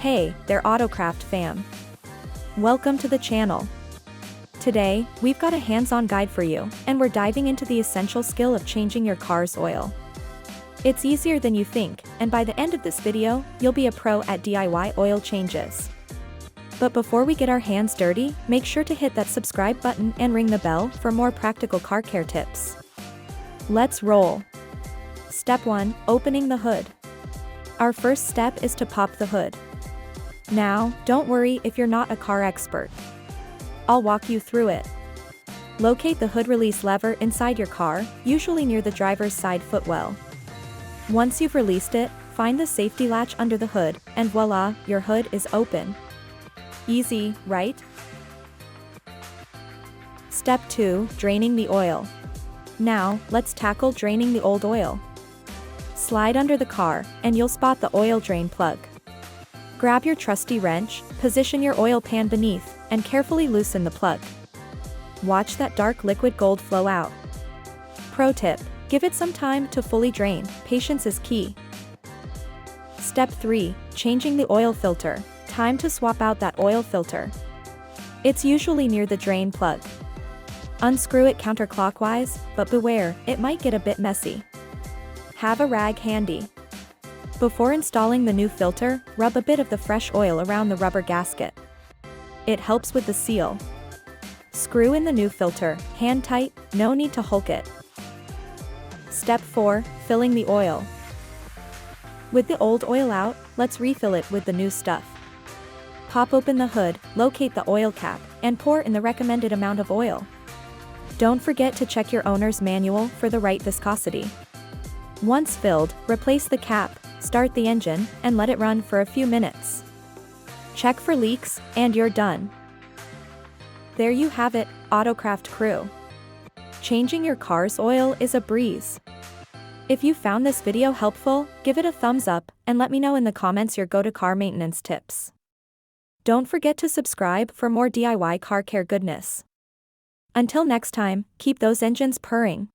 Hey there Autocraft fam. Welcome to the channel. Today, we've got a hands-on guide for you, and we're diving into the essential skill of changing your car's oil. It's easier than you think, and by the end of this video, you'll be a pro at DIY oil changes. But before we get our hands dirty, make sure to hit that subscribe button and ring the bell for more practical car care tips. Let's roll. Step 1. Opening the hood. Our first step is to pop the hood. Now, don't worry if you're not a car expert. I'll walk you through it. Locate the hood release lever inside your car, usually near the driver's side footwell. Once you've released it, find the safety latch under the hood, and voila, your hood is open. Easy, right? Step 2. Draining the oil. Now, let's tackle draining the old oil. Slide under the car, and you'll spot the oil drain plug. Grab your trusty wrench, position your oil pan beneath, and carefully loosen the plug. Watch that dark liquid gold flow out. Pro tip: give it some time to fully drain, patience is key. Step 3. Changing the oil filter. Time to swap out that oil filter. It's usually near the drain plug. Unscrew it counterclockwise, but beware, it might get a bit messy. Have a rag handy. Before installing the new filter, rub a bit of the fresh oil around the rubber gasket. It helps with the seal. Screw in the new filter, hand tight, no need to hulk it. Step 4. Filling the oil. With the old oil out, let's refill it with the new stuff. Pop open the hood, locate the oil cap, and pour in the recommended amount of oil. Don't forget to check your owner's manual for the right viscosity. Once filled, replace the cap, start the engine, and let it run for a few minutes. Check for leaks, and you're done. There you have it, Autocraft crew. Changing your car's oil is a breeze. If you found this video helpful, give it a thumbs up, and let me know in the comments your go-to car maintenance tips. Don't forget to subscribe for more DIY car care goodness. Until next time, keep those engines purring.